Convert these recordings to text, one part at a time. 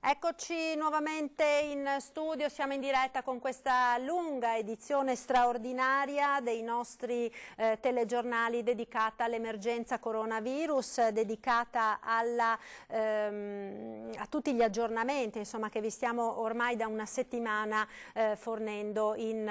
Eccoci nuovamente in studio, siamo in diretta con questa lunga edizione straordinaria dei nostri telegiornali dedicata all'emergenza coronavirus, dedicata a tutti gli aggiornamenti insomma, che vi stiamo ormai da una settimana fornendo in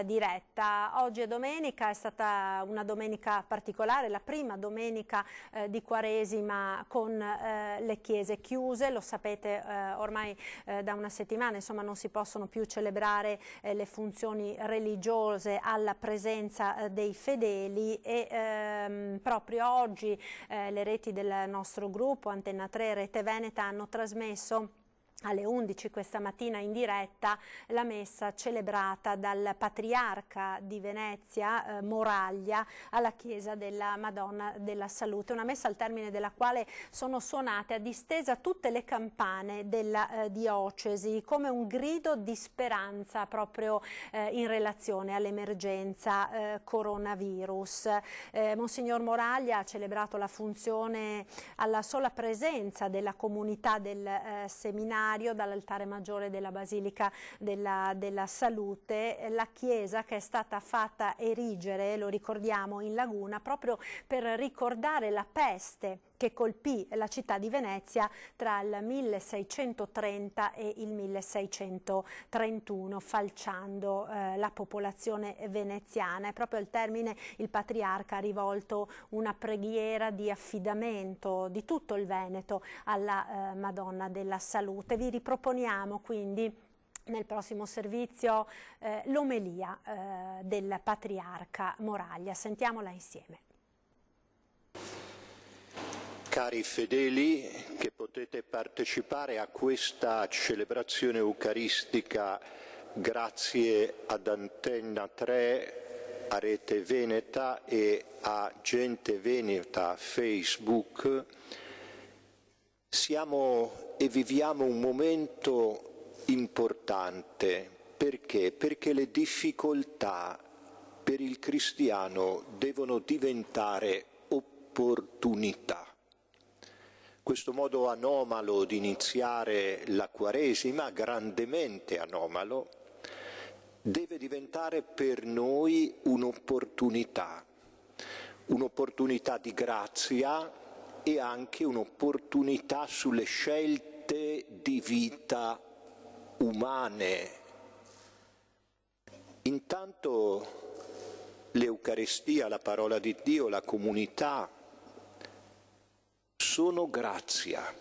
diretta. Oggi è domenica, è stata una domenica particolare, la prima domenica di Quaresima con le chiese chiuse, lo sapete ormai da una settimana, insomma non si possono più celebrare le funzioni religiose alla presenza dei fedeli e proprio oggi le reti del nostro gruppo Antenna 3 Rete Veneta hanno trasmesso alle 11 questa mattina in diretta la messa celebrata dal patriarca di Venezia Moraglia alla chiesa della Madonna della Salute, una messa al termine della quale sono suonate a distesa tutte le campane della diocesi come un grido di speranza proprio in relazione all'emergenza coronavirus. Monsignor Moraglia ha celebrato la funzione alla sola presenza della comunità del seminario dall'altare maggiore della Basilica della Salute, la chiesa che è stata fatta erigere, lo ricordiamo, in laguna proprio per ricordare la peste che colpì la città di Venezia tra il 1630 e il 1631, falciando la popolazione veneziana. E proprio al termine il patriarca ha rivolto una preghiera di affidamento di tutto il Veneto alla Madonna della Salute. Vi riproponiamo quindi nel prossimo servizio l'omelia del patriarca Moraglia. Sentiamola insieme. Cari fedeli che potete partecipare a questa celebrazione eucaristica grazie ad Antenna 3, a Rete Veneta e a Gente Veneta Facebook, siamo e viviamo un momento importante. Perché? Perché le difficoltà per il cristiano devono diventare opportunità. Questo modo anomalo di iniziare la Quaresima, grandemente anomalo, deve diventare per noi un'opportunità di grazia e anche un'opportunità sulle scelte di vita umane. Intanto l'Eucaristia, la parola di Dio, la comunità, sono grazia.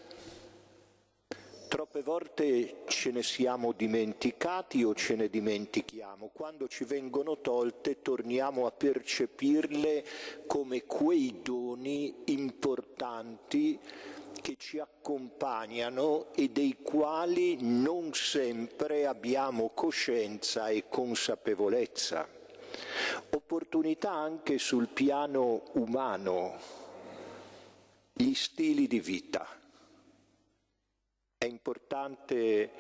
Troppe volte ce ne siamo dimenticati o ce ne dimentichiamo. Quando ci vengono tolte torniamo a percepirle come quei doni importanti che ci accompagnano e dei quali non sempre abbiamo coscienza e consapevolezza. Opportunità anche sul piano umano. Gli stili di vita. È importante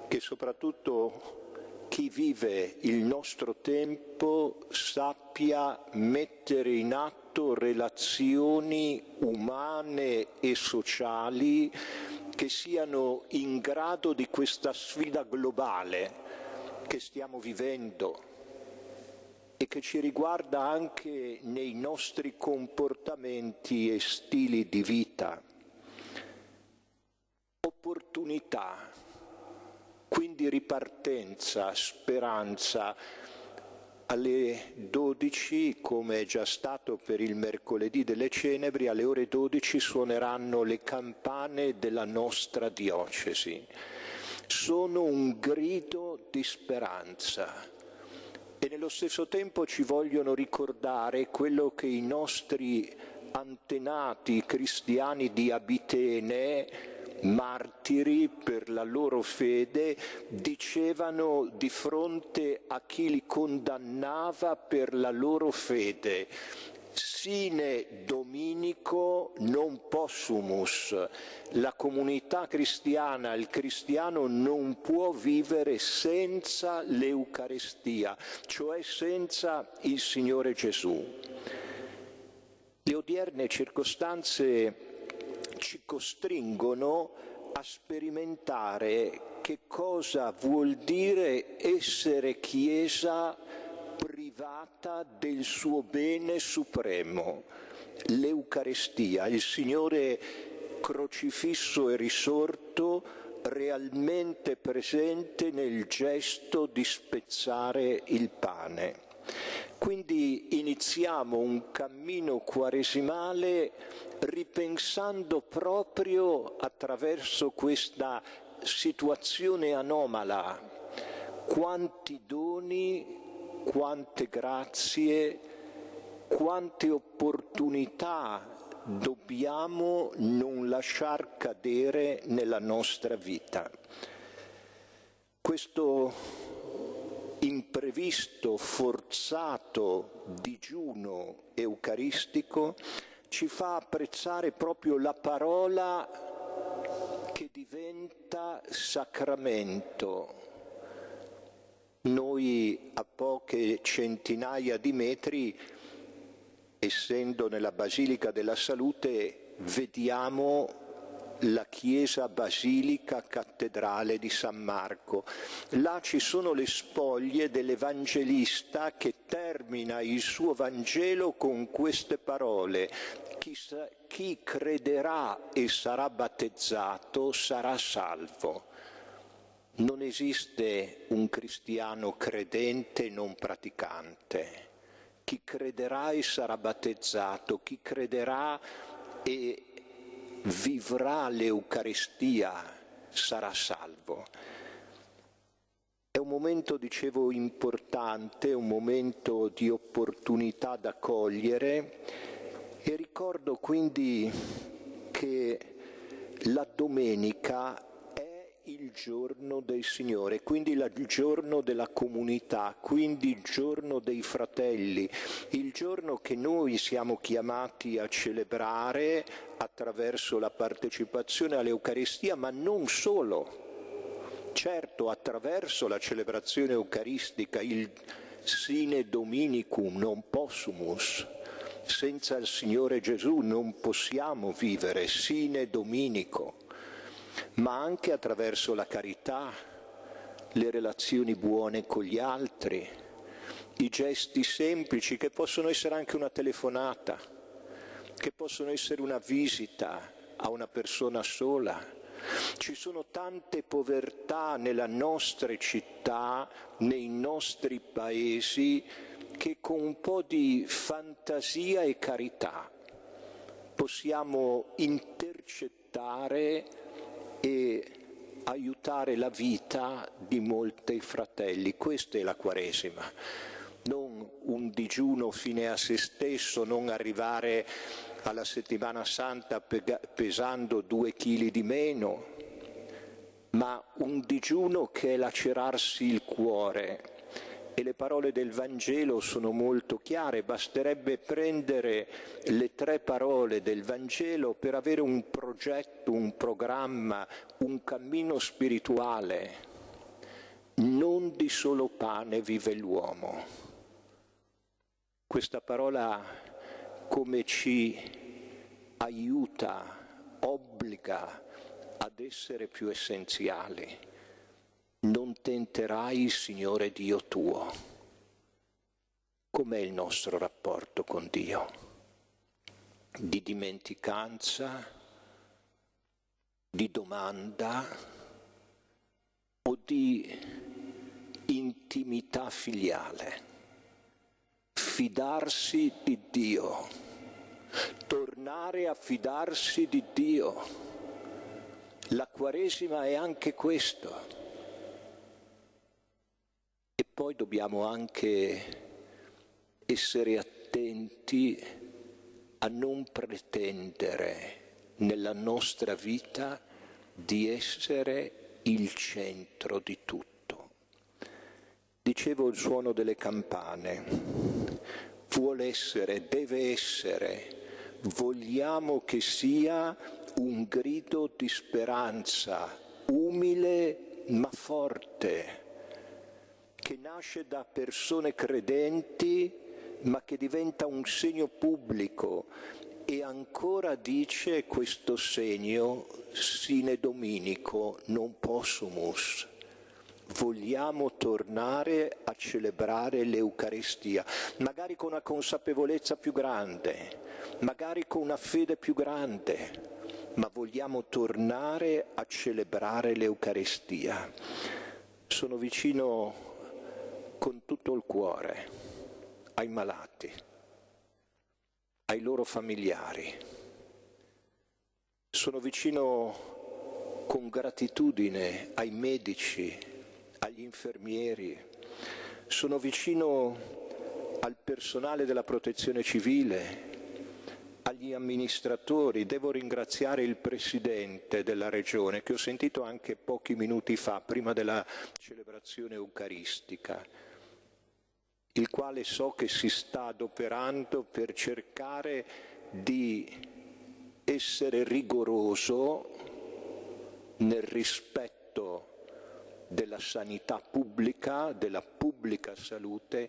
che soprattutto chi vive il nostro tempo sappia mettere in atto relazioni umane e sociali che siano in grado di questa sfida globale che stiamo vivendo e che ci riguarda anche nei nostri comportamenti e stili di vita. Opportunità, quindi ripartenza, speranza. Alle 12, come è già stato per il mercoledì delle Cenebri, alle ore 12 suoneranno le campane della nostra diocesi. Sono un grido di speranza. E nello stesso tempo ci vogliono ricordare quello che i nostri antenati cristiani di Abitene, martiri per la loro fede, dicevano di fronte a chi li condannava per la loro fede: sine Dominico non possumus. La comunità cristiana, il cristiano non può vivere senza l'Eucaristia, cioè senza il Signore Gesù. Le odierne circostanze ci costringono a sperimentare che cosa vuol dire essere Chiesa privata del suo bene supremo, l'Eucaristia, il Signore crocifisso e risorto, realmente presente nel gesto di spezzare il pane. Quindi iniziamo un cammino quaresimale ripensando proprio attraverso questa situazione anomala quanti doni, quante grazie, quante opportunità dobbiamo non lasciar cadere nella nostra vita. Questo imprevisto, forzato digiuno eucaristico ci fa apprezzare proprio la parola che diventa sacramento. Noi a poche centinaia di metri, essendo nella Basilica della Salute, vediamo la chiesa basilica cattedrale di San Marco. Là ci sono le spoglie dell'Evangelista che termina il suo Vangelo con queste parole: chi crederà e sarà battezzato sarà salvo. Non esiste un cristiano credente e non praticante. Chi crederà e sarà battezzato, chi crederà e vivrà l'Eucaristia sarà salvo. È un momento, dicevo, importante, un momento di opportunità da cogliere, e ricordo quindi che la domenica il giorno del Signore, quindi il giorno della comunità, quindi il giorno dei fratelli, il giorno che noi siamo chiamati a celebrare attraverso la partecipazione all'Eucaristia, ma non solo. Certo, attraverso la celebrazione eucaristica, il sine dominicum non possumus. Senza il Signore Gesù non possiamo vivere, sine dominico. Ma anche attraverso la carità, le relazioni buone con gli altri, i gesti semplici che possono essere anche una telefonata, che possono essere una visita a una persona sola. Ci sono tante povertà nella nostra città, nei nostri paesi, che con un po' di fantasia e carità possiamo intercettare e aiutare la vita di molti fratelli. Questa è la Quaresima, non un digiuno fine a se stesso, non arrivare alla Settimana Santa pesando 2 chili di meno, ma un digiuno che è lacerarsi il cuore. E le parole del Vangelo sono molto chiare, basterebbe prendere le 3 parole del Vangelo per avere un progetto, un programma, un cammino spirituale. Non di solo pane vive l'uomo. Questa parola come ci aiuta, obbliga ad essere più essenziali. Non tenterai il Signore Dio tuo. Com'è il nostro rapporto con Dio? Di dimenticanza, di domanda o di intimità filiale? Fidarsi di Dio, tornare a fidarsi di Dio. La Quaresima è anche questo. E poi dobbiamo anche essere attenti a non pretendere nella nostra vita di essere il centro di tutto. Dicevo, il suono delle campane vuole essere, deve essere, vogliamo che sia un grido di speranza, umile ma forte, che nasce da persone credenti, ma che diventa un segno pubblico, e ancora dice questo segno sine dominico non possumus. Vogliamo tornare a celebrare l'Eucaristia, magari con una consapevolezza più grande, magari con una fede più grande, ma vogliamo tornare a celebrare l'Eucaristia. Sono vicino con tutto il cuore ai malati, ai loro familiari. Sono vicino con gratitudine ai medici, agli infermieri. Sono vicino al personale della Protezione Civile, agli amministratori. Devo ringraziare il Presidente della Regione, che ho sentito anche pochi minuti fa, prima della celebrazione eucaristica, il quale so che si sta adoperando per cercare di essere rigoroso nel rispetto della sanità pubblica, della pubblica salute,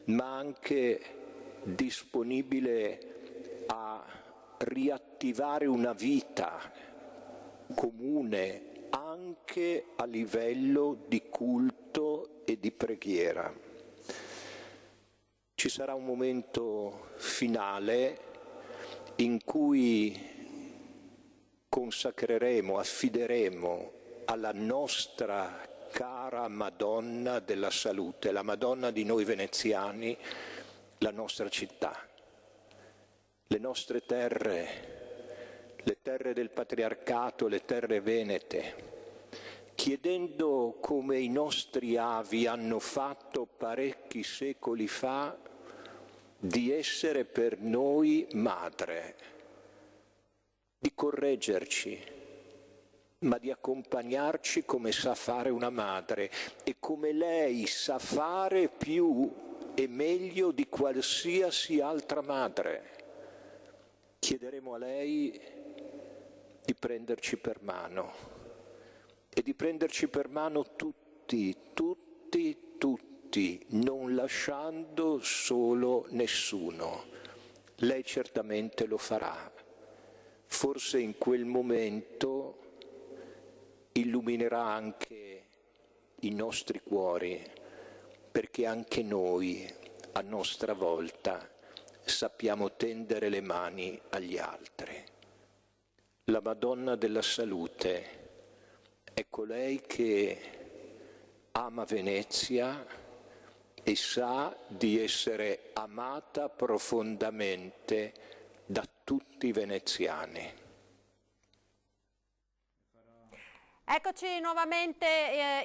ma anche disponibile a riattivare una vita comune anche a livello di culto e di preghiera. Ci sarà un momento finale in cui consacreremo, affideremo alla nostra cara Madonna della Salute, la Madonna di noi veneziani, la nostra città, le nostre terre, le terre del patriarcato, le terre venete, chiedendo, come i nostri avi hanno fatto parecchi secoli fa, di essere per noi madre, di correggerci, ma di accompagnarci come sa fare una madre e come lei sa fare più e meglio di qualsiasi altra madre. Chiederemo a lei di prenderci per mano e di prenderci per mano tutti, non lasciando solo nessuno. Lei certamente lo farà. Forse in quel momento illuminerà anche i nostri cuori, perché anche noi, a nostra volta, sappiamo tendere le mani agli altri. La Madonna della Salute è colei che ama Venezia e sa di essere amata profondamente da tutti i veneziani. Eccoci nuovamente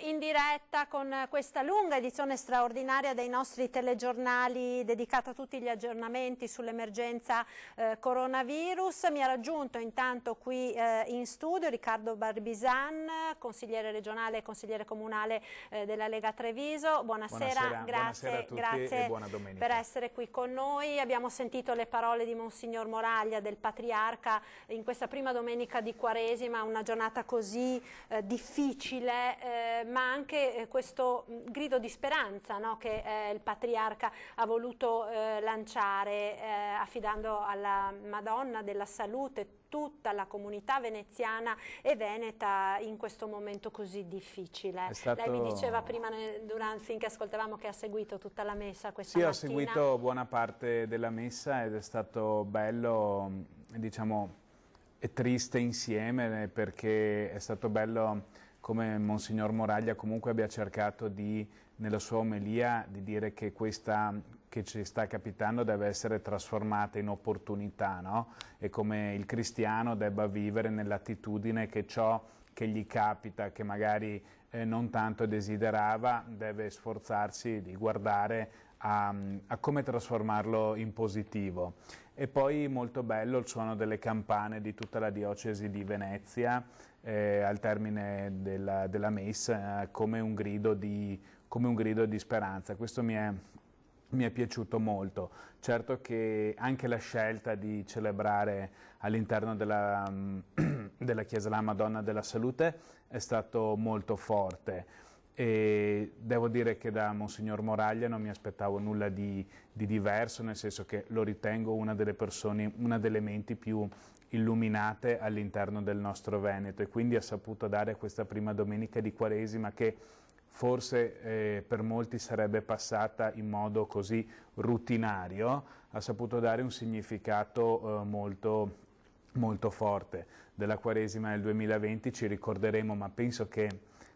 in diretta con questa lunga edizione straordinaria dei nostri telegiornali dedicata a tutti gli aggiornamenti sull'emergenza coronavirus. Mi ha raggiunto intanto qui in studio Riccardo Barbisan, consigliere regionale e consigliere comunale della Lega Treviso. Buonasera, grazie, buonasera a tutti grazie e buona domenica per essere qui con noi. Abbiamo sentito le parole di Monsignor Moraglia, del Patriarca, in questa prima domenica di Quaresima, una giornata così difficile, ma anche questo grido di speranza, no, che il Patriarca ha voluto lanciare, affidando alla Madonna della Salute tutta la comunità veneziana e veneta in questo momento così difficile. Lei mi diceva prima, finché ascoltavamo, che ha seguito tutta la messa questa mattina. Sì, ho seguito buona parte della messa ed è stato bello, diciamo, e triste insieme, perché è stato bello come Monsignor Moraglia comunque abbia cercato di, nella sua omelia, di dire che questa che ci sta capitando deve essere trasformata in opportunità, no? E come il cristiano debba vivere nell'attitudine che ciò che gli capita, che magari non tanto desiderava, deve sforzarsi di guardare a come trasformarlo in positivo. E poi molto bello il suono delle campane di tutta la diocesi di Venezia al termine della messa, come un grido di speranza. Questo mi è piaciuto molto. Certo che anche la scelta di celebrare all'interno della Chiesa la Madonna della Salute è stato molto forte. E devo dire che da Monsignor Moraglia non mi aspettavo nulla di diverso, nel senso che lo ritengo una delle persone, una delle menti più illuminate all'interno del nostro Veneto, e quindi ha saputo dare questa prima domenica di Quaresima che forse per molti sarebbe passata in modo così rutinario, ha saputo dare un significato molto forte. Della Quaresima del 2020 ci ricorderemo, ma penso che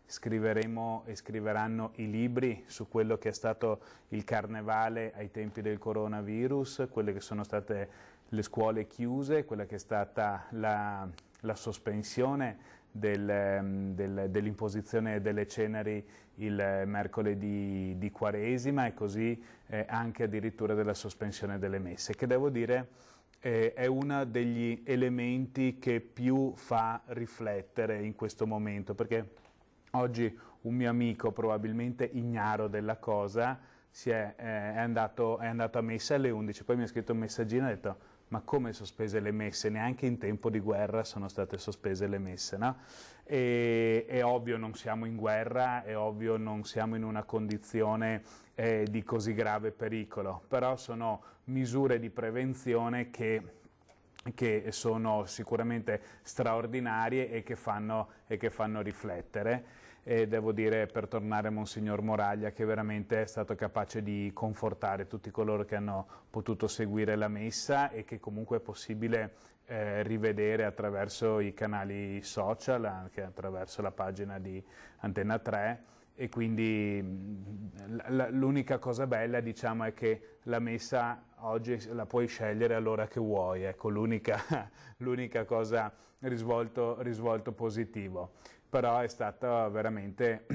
scriveremo e scriveranno i libri su quello che è stato il carnevale ai tempi del coronavirus, quelle che sono state le scuole chiuse, quella che è stata la sospensione dell'imposizione delle ceneri il mercoledì di Quaresima, e così anche addirittura della sospensione delle messe, che devo dire è uno degli elementi che più fa riflettere in questo momento, perché oggi un mio amico, probabilmente ignaro della cosa, è andato a messa alle 11, poi mi ha scritto un messaggino e ha detto: ma come sospese le messe? Neanche in tempo di guerra sono state sospese le messe, no? È ovvio non siamo in guerra, è ovvio non siamo in una condizione di così grave pericolo, però sono misure di prevenzione che sono sicuramente straordinarie e che fanno riflettere. E devo dire, per tornare a Monsignor Moraglia, che veramente è stato capace di confortare tutti coloro che hanno potuto seguire la messa, e che comunque è possibile rivedere attraverso i canali social, anche attraverso la pagina di Antenna 3, e quindi l'unica cosa bella, diciamo, è che la messa oggi la puoi scegliere all'ora che vuoi, ecco, l'unica cosa, risvolto positivo. Però è stata veramente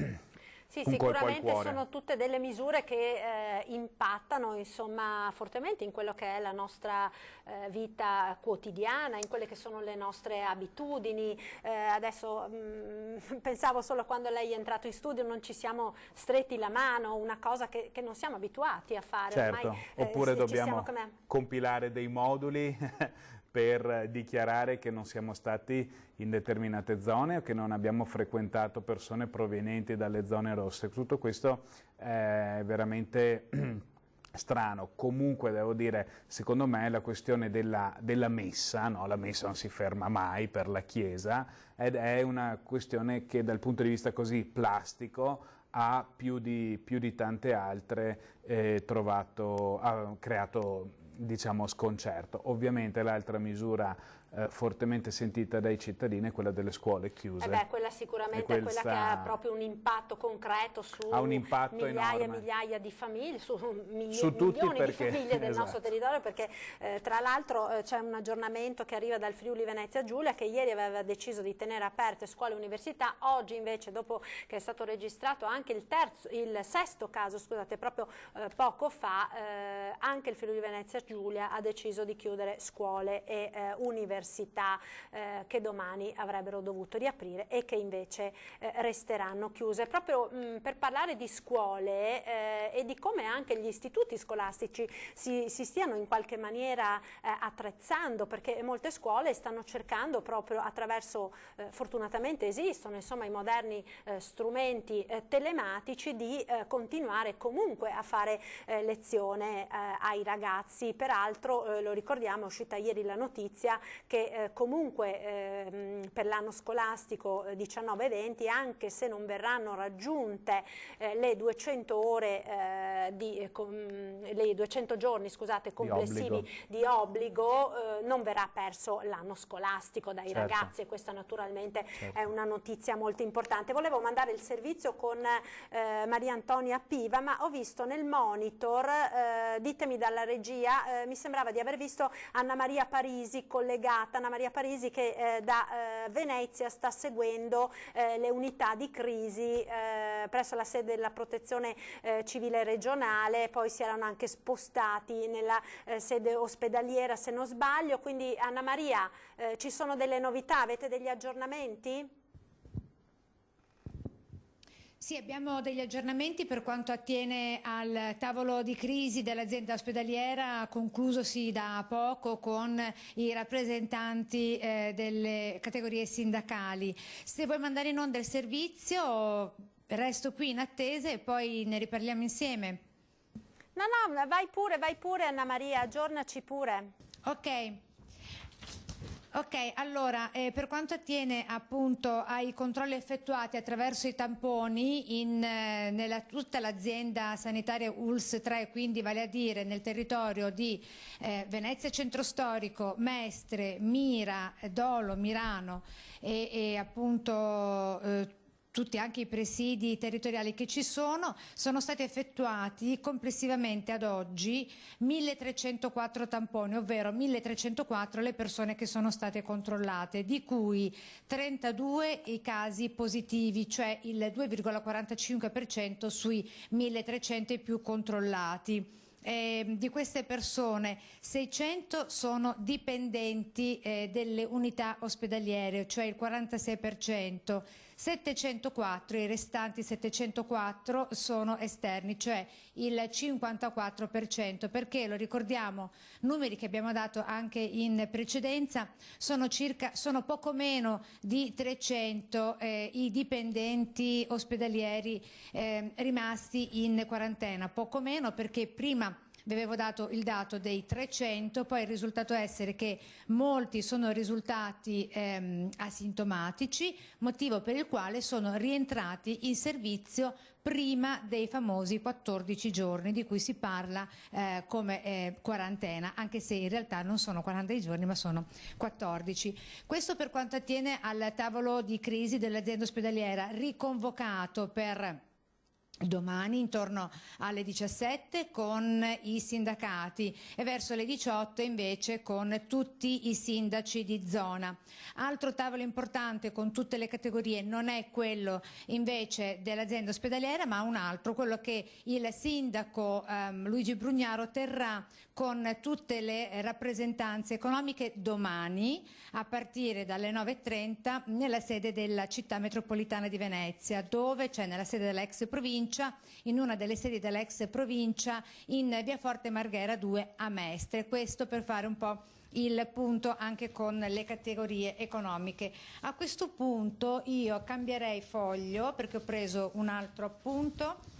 sì, un colpo al sicuramente cuore. sono tutte delle misure che impattano, insomma, fortemente in quello che è la nostra vita quotidiana, in quelle che sono le nostre abitudini. Adesso pensavo solo quando lei è entrato in studio, non ci siamo stretti la mano, una cosa che non siamo abituati a fare. Certo, ormai, oppure dobbiamo come... compilare dei moduli per dichiarare che non siamo stati in determinate zone o che non abbiamo frequentato persone provenienti dalle zone rosse. Tutto questo è veramente strano. Comunque devo dire, secondo me la questione della messa, no? La messa non si ferma mai per la Chiesa, ed è una questione che dal punto di vista così plastico ha più di tante altre ha creato, diciamo, sconcerto. Ovviamente l'altra misura fortemente sentita dai cittadini è quella delle scuole chiuse. Quella sicuramente è quella che ha proprio un impatto concreto su migliaia e migliaia di famiglie, su milioni di famiglie del nostro territorio, perché tra l'altro c'è un aggiornamento che arriva dal Friuli Venezia Giulia, che ieri aveva deciso di tenere aperte scuole e università. Oggi invece, dopo che è stato registrato anche il sesto caso, scusate, proprio poco fa, anche il Friuli Venezia Giulia ha deciso di chiudere scuole e università che domani avrebbero dovuto riaprire e che invece resteranno chiuse. Proprio per parlare di scuole e di come anche gli istituti scolastici si stiano in qualche maniera attrezzando, perché molte scuole stanno cercando proprio attraverso, fortunatamente esistono, insomma, i moderni strumenti telematici, di continuare comunque a fare lezione ai ragazzi. Peraltro lo ricordiamo, è uscita ieri la notizia che comunque per l'anno scolastico 19-20, anche se non verranno raggiunte le 200 ore le 200 giorni, scusate, complessivi di obbligo, non verrà perso l'anno scolastico dai ragazzi, e questa naturalmente è una notizia molto importante. Volevo mandare il servizio con Maria Antonia Piva, ma ho visto nel monitor, ditemi dalla regia, mi sembrava di aver visto Anna Maria Parisi collegata, Anna Maria Parisi che da Venezia sta seguendo le unità di crisi presso la sede della Protezione Civile regionale, poi si erano anche spostati nella sede ospedaliera, se non sbaglio. Quindi Anna Maria, ci sono delle novità, avete degli aggiornamenti? Sì, abbiamo degli aggiornamenti per quanto attiene al tavolo di crisi dell'azienda ospedaliera, conclusosi da poco con i rappresentanti delle categorie sindacali. Se vuoi mandare in onda il servizio, resto qui in attesa e poi ne riparliamo insieme. No, vai pure Anna Maria, aggiornaci pure. Ok. Ok, allora per quanto attiene appunto ai controlli effettuati attraverso i tamponi nella tutta l'azienda sanitaria ULSS 3, quindi vale a dire nel territorio di Venezia Centro Storico, Mestre, Mira, Dolo, Mirano e appunto tutti anche i presidi territoriali che ci sono stati effettuati complessivamente ad oggi 1304 tamponi, ovvero 1304 le persone che sono state controllate, di cui 32 i casi positivi, cioè il 2,45% sui 1300 i più controllati. Di queste persone 600 sono dipendenti delle unità ospedaliere, cioè il 46%, 704, i restanti 704 sono esterni, cioè il 54%, perché lo ricordiamo, numeri che abbiamo dato anche in precedenza, sono poco meno di 300 i dipendenti ospedalieri rimasti in quarantena, poco meno perché prima vi avevo dato il dato dei 300, poi il risultato è essere che molti sono risultati asintomatici, motivo per il quale sono rientrati in servizio prima dei famosi 14 giorni di cui si parla come quarantena, anche se in realtà non sono 40 giorni ma sono 14. Questo per quanto attiene al tavolo di crisi dell'azienda ospedaliera, riconvocato per domani intorno alle 17 con i sindacati e verso le 18 invece con tutti i sindaci di zona. Altro tavolo importante con tutte le categorie non è quello invece dell'azienda ospedaliera, ma un altro, quello che il sindaco Luigi Brugnaro terrà con tutte le rappresentanze economiche domani a partire dalle 9:30 nella sede della città metropolitana di Venezia, dove c'è nella sede dell'ex provincia, in una delle sedi dell'ex provincia in via Forte Marghera 2 a Mestre. Questo per fare un po' il punto anche con le categorie economiche. A questo punto io cambierei foglio perché ho preso un altro appunto,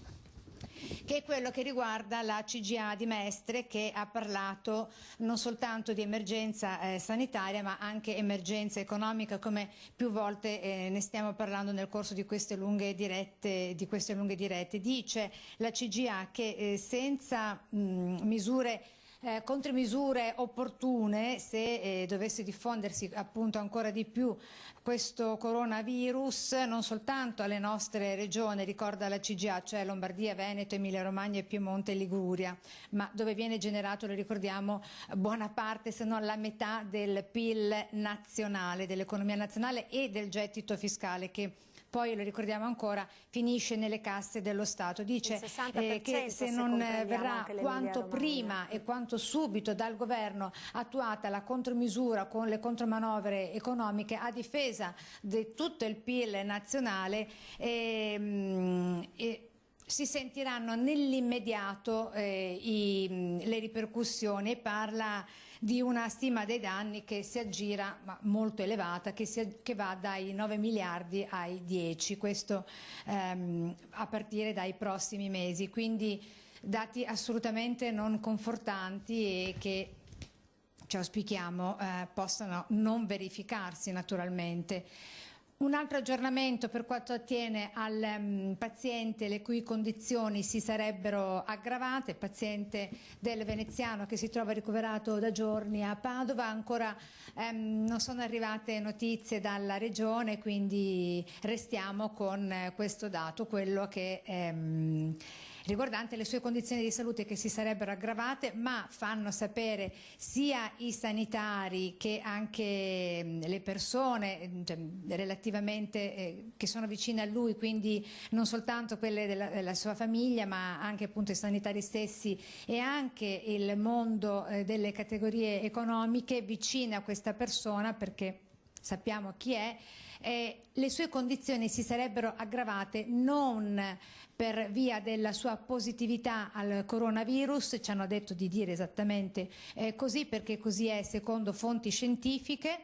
che è quello che riguarda la CGA di Mestre, che ha parlato non soltanto di emergenza sanitaria ma anche emergenza economica, come più volte ne stiamo parlando nel corso di queste lunghe dirette. Dice la CGA che senza contromisure opportune, se dovesse diffondersi appunto ancora di più questo coronavirus, non soltanto alle nostre regioni, ricorda la CGA, cioè Lombardia, Veneto, Emilia Romagna, Piemonte e Liguria, ma dove viene generato, lo ricordiamo, buona parte se non la metà del PIL nazionale, dell'economia nazionale e del gettito fiscale, che poi, lo ricordiamo ancora, finisce nelle casse dello Stato. Dice che se non verrà quanto prima e quanto subito dal governo attuata la contromisura con le contromanovre economiche a difesa di tutto il PIL nazionale, si sentiranno nell'immediato le ripercussioni, e parla di una stima dei danni che si aggira, ma molto elevata, che va dai 9 miliardi ai 10, questo a partire dai prossimi mesi, quindi dati assolutamente non confortanti e che ci auspichiamo possano non verificarsi naturalmente. Un altro aggiornamento per quanto attiene al paziente le cui condizioni si sarebbero aggravate, paziente del veneziano che si trova ricoverato da giorni a Padova. Ancora non sono arrivate notizie dalla regione, quindi restiamo con questo dato, quello che riguardante le sue condizioni di salute che si sarebbero aggravate, ma fanno sapere sia i sanitari che anche le persone relativamente che sono vicine a lui, quindi non soltanto quelle della sua famiglia, ma anche appunto i sanitari stessi e anche il mondo delle categorie economiche vicine a questa persona, perché sappiamo chi è. Le sue condizioni si sarebbero aggravate non per via della sua positività al coronavirus, ci hanno detto di dire esattamente così, perché così è secondo fonti scientifiche,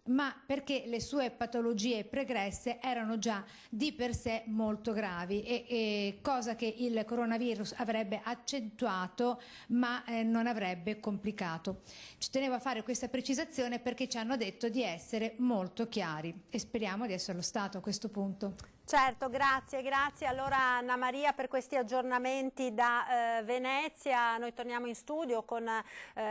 ma perché le sue patologie pregresse erano già di per sé molto gravi, e cosa che il coronavirus avrebbe accentuato ma non avrebbe complicato. Ci tenevo a fare questa precisazione perché ci hanno detto di essere molto chiari e speriamo di esserlo stato a questo punto. Certo, grazie allora Anna Maria per questi aggiornamenti da Venezia. Noi torniamo in studio con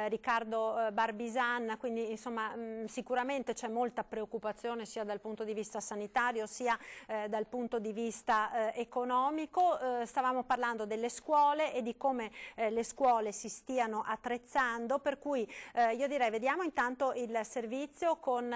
Riccardo Barbisan, quindi insomma sicuramente c'è molta preoccupazione sia dal punto di vista sanitario sia dal punto di vista economico. Stavamo parlando delle scuole e di come le scuole si stiano attrezzando, per cui io direi vediamo intanto il servizio con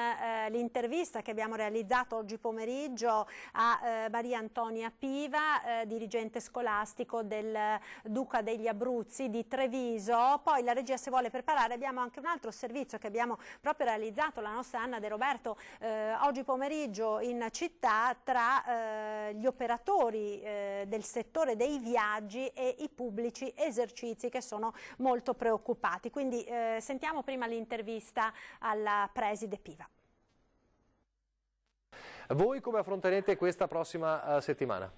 l'intervista che abbiamo realizzato oggi pomeriggio a Maria Antonia Piva, dirigente scolastico del Duca degli Abruzzi di Treviso. Poi la regia, se vuole preparare, abbiamo anche un altro servizio che abbiamo proprio realizzato, la nostra Anna De Roberto, oggi pomeriggio in città, tra gli operatori del settore dei viaggi e i pubblici esercizi, che sono molto preoccupati. Quindi sentiamo prima l'intervista alla preside Piva. Voi come affronterete questa prossima settimana?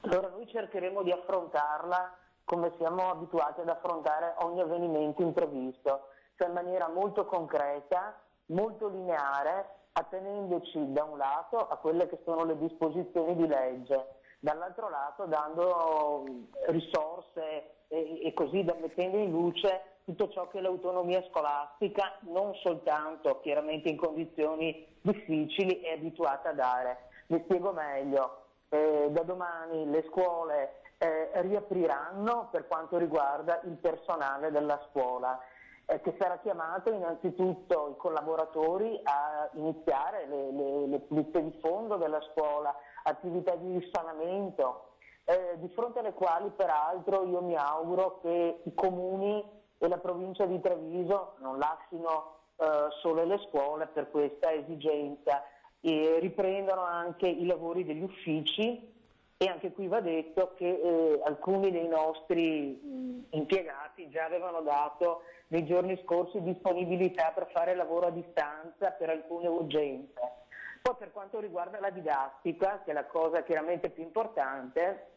Allora, noi cercheremo di affrontarla come siamo abituati ad affrontare ogni avvenimento imprevisto, cioè in maniera molto concreta, molto lineare, attenendoci da un lato a quelle che sono le disposizioni di legge, dall'altro lato dando risorse e così mettendo in luce tutto ciò che l'autonomia scolastica, non soltanto chiaramente in condizioni difficili, è abituata a dare. Vi spiego meglio. Da domani le scuole riapriranno per quanto riguarda il personale della scuola, che sarà chiamato innanzitutto i collaboratori a iniziare le pulizie di fondo della scuola, attività di risanamento, di fronte alle quali peraltro io mi auguro che i comuni e la provincia di Treviso non lasciano solo le scuole per questa esigenza, e riprendono anche i lavori degli uffici, e anche qui va detto che alcuni dei nostri impiegati già avevano dato nei giorni scorsi disponibilità per fare lavoro a distanza per alcune urgenze. Poi per quanto riguarda la didattica, che è la cosa chiaramente più importante,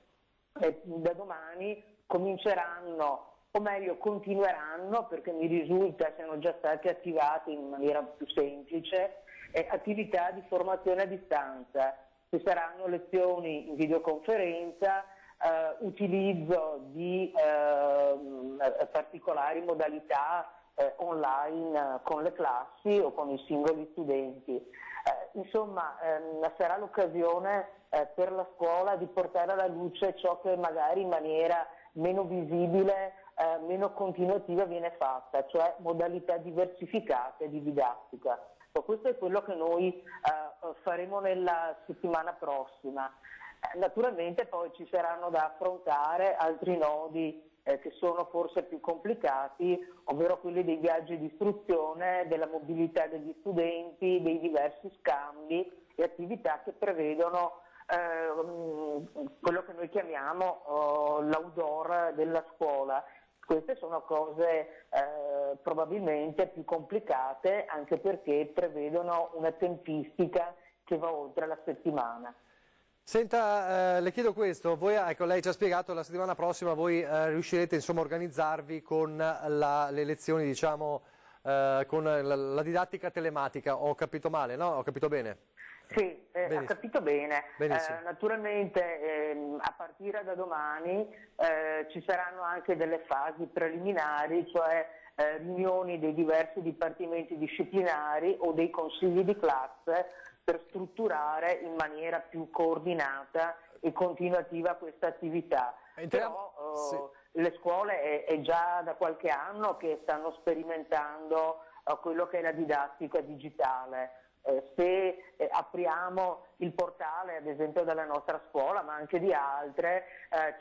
da domani cominceranno, o meglio continueranno, perché mi risulta siano già stati attivati in maniera più semplice, attività di formazione a distanza. Ci saranno lezioni in videoconferenza, utilizzo di particolari modalità online con le classi o con i singoli studenti. Insomma, sarà l'occasione per la scuola di portare alla luce ciò che magari in maniera meno visibile, meno continuativa viene fatta, cioè modalità diversificate di didattica. Questo è quello che noi faremo nella settimana prossima. Naturalmente poi ci saranno da affrontare altri nodi che sono forse più complicati, ovvero quelli dei viaggi di istruzione, della mobilità degli studenti, dei diversi scambi e attività che prevedono quello che noi chiamiamo l'outdoor della scuola. Queste sono cose probabilmente più complicate, anche perché prevedono una tempistica che va oltre la settimana. Senta, le chiedo questo, voi, ecco, lei ci ha spiegato, la settimana prossima voi riuscirete insomma a organizzarvi con le lezioni, diciamo, con la didattica telematica, ho capito male, no? Ho capito bene? Sì, ha capito bene. Naturalmente a partire da domani ci saranno anche delle fasi preliminari, cioè riunioni dei diversi dipartimenti disciplinari o dei consigli di classe per strutturare in maniera più coordinata e continuativa questa attività. Però le scuole è già da qualche anno che stanno sperimentando quello che è la didattica digitale. Se apriamo il portale ad esempio della nostra scuola, ma anche di altre,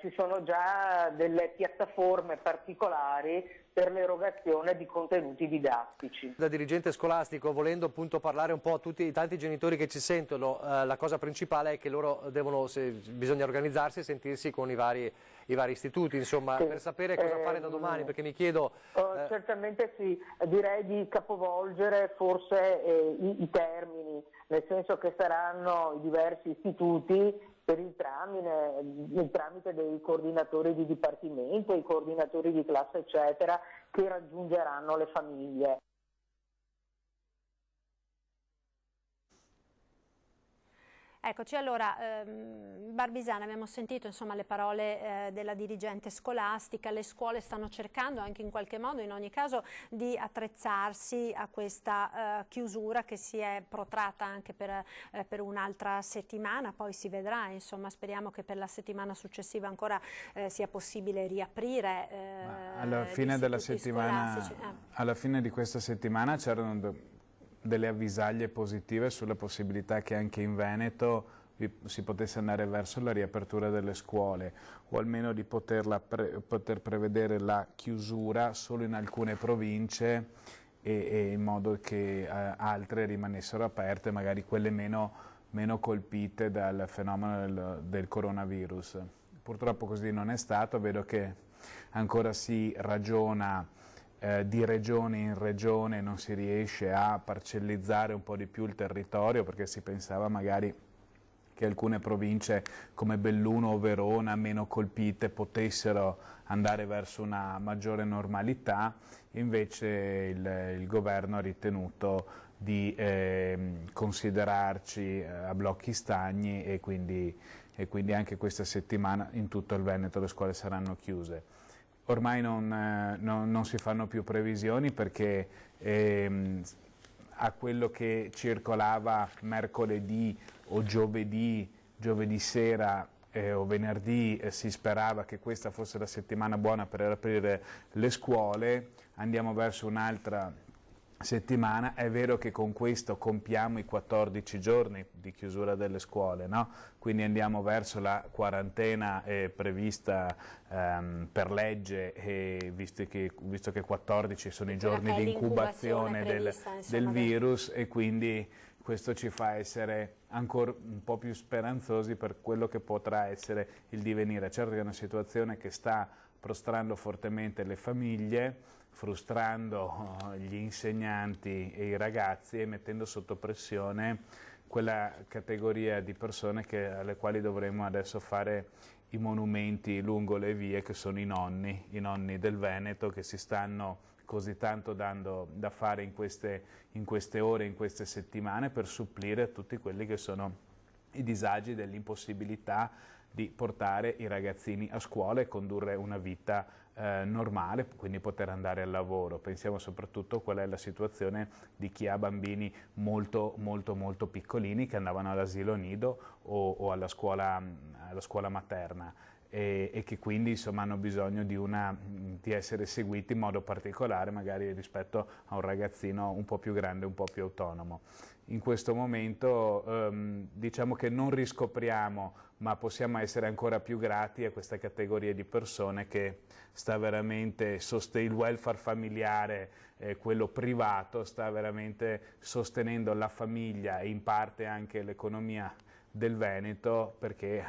ci sono già delle piattaforme particolari per l'erogazione di contenuti didattici. Da dirigente scolastico, volendo appunto parlare un po' a tutti i tanti genitori che ci sentono, la cosa principale è che loro devono, bisogna organizzarsi e sentirsi con i vari i vari istituti, insomma, Sì. per sapere cosa fare da domani, perché mi chiedo... Certamente sì, direi di capovolgere forse i termini, nel senso che saranno i diversi istituti per il tramite dei coordinatori di dipartimento, i coordinatori di classe eccetera, che raggiungeranno le famiglie. Eccoci, allora Barbisana, abbiamo sentito insomma le parole della dirigente scolastica. Le scuole stanno cercando anche in qualche modo, in ogni caso, di attrezzarsi a questa chiusura che si è protratta anche per un'altra settimana, poi si vedrà, insomma speriamo che per la settimana successiva ancora sia possibile riaprire alla fine della settimana, alla fine di questa settimana c'erano delle avvisaglie positive sulla possibilità che anche in Veneto si potesse andare verso la riapertura delle scuole, o almeno di poter prevedere la chiusura solo in alcune province e in modo che altre rimanessero aperte, magari quelle meno colpite dal fenomeno del coronavirus. Purtroppo così non è stato, vedo che ancora si ragiona di regione in regione, non si riesce a parcellizzare un po' di più il territorio, perché si pensava magari che alcune province come Belluno o Verona, meno colpite, potessero andare verso una maggiore normalità. Invece il governo ha ritenuto di considerarci a blocchi stagni e quindi anche questa settimana in tutto il Veneto le scuole saranno chiuse. Ormai non si fanno più previsioni, perché a quello che circolava mercoledì o giovedì sera o venerdì si sperava che questa fosse la settimana buona per aprire le scuole. Andiamo verso un'altra settimana. È vero che con questo compiamo i 14 giorni di chiusura delle scuole, no? Quindi andiamo verso la quarantena prevista per legge, e visto che 14 sono i giorni di incubazione del virus, e quindi questo ci fa essere ancora un po' più speranzosi per quello che potrà essere il divenire. Certo che è una situazione che sta prostrando fortemente le famiglie, frustrando gli insegnanti e i ragazzi e mettendo sotto pressione quella categoria di persone alle quali dovremo adesso fare i monumenti lungo le vie, che sono i nonni del Veneto, che si stanno così tanto dando da fare in queste ore, in queste settimane, per supplire tutti quelli che sono i disagi dell'impossibilità di portare i ragazzini a scuola e condurre una vita normale, quindi poter andare al lavoro. Pensiamo soprattutto a qual è la situazione di chi ha bambini molto piccolini che andavano all'asilo nido o alla scuola materna, e che quindi insomma hanno bisogno di essere seguiti in modo particolare, magari rispetto a un ragazzino un po' più grande, un po' più autonomo. In questo momento diciamo che non riscopriamo, ma possiamo essere ancora più grati a questa categoria di persone che sta veramente il welfare familiare, quello privato, sta veramente sostenendo la famiglia e in parte anche l'economia del Veneto, perché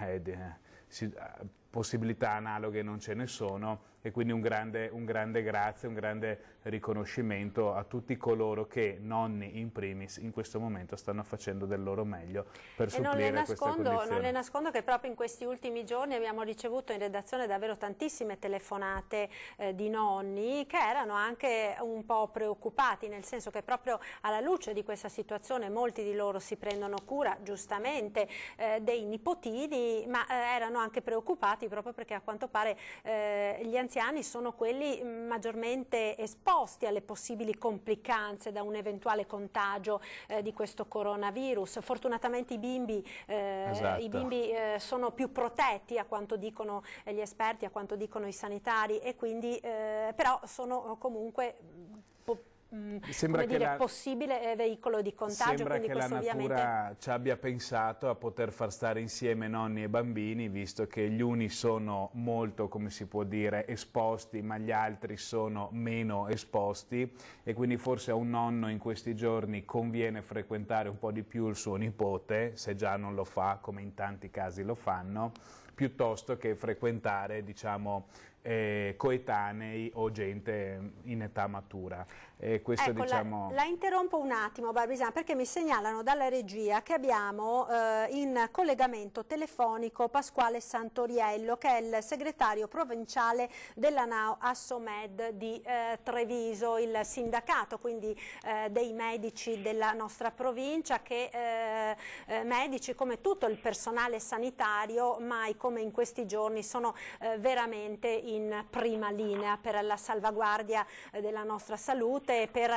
possibilità analoghe non ce ne sono, e quindi un grande grazie, un grande riconoscimento a tutti coloro che, nonni in primis, in questo momento stanno facendo del loro meglio per supplire questa condizione. Non le nascondo che proprio in questi ultimi giorni abbiamo ricevuto in redazione davvero tantissime telefonate di nonni che erano anche un po' preoccupati, nel senso che proprio alla luce di questa situazione molti di loro si prendono cura, giustamente, dei nipotini, ma erano anche preoccupati proprio perché a quanto pare gli anziani sono quelli maggiormente esposti alle possibili complicanze da un eventuale contagio di questo coronavirus. Fortunatamente i bimbi sono più protetti, a quanto dicono gli esperti, a quanto dicono i sanitari, e quindi però sono comunque Sembra come dire, possibile veicolo di contagio. Sembra quindi che la natura ci abbia pensato a poter far stare insieme nonni e bambini, visto che gli uni sono molto, come si può dire, esposti, ma gli altri sono meno esposti, e quindi forse a un nonno in questi giorni conviene frequentare un po' di più il suo nipote, se già non lo fa, come in tanti casi lo fanno, piuttosto che frequentare, diciamo, coetanei o gente in età matura. Questo, ecco, diciamo... la interrompo un attimo, Barbisana, perché mi segnalano dalla regia che abbiamo in collegamento telefonico Pasquale Santoriello, che è il segretario provinciale della NAO Assomed di Treviso, il sindacato quindi dei medici della nostra provincia, che medici come tutto il personale sanitario mai come in questi giorni sono veramente in prima linea per la salvaguardia della nostra salute e per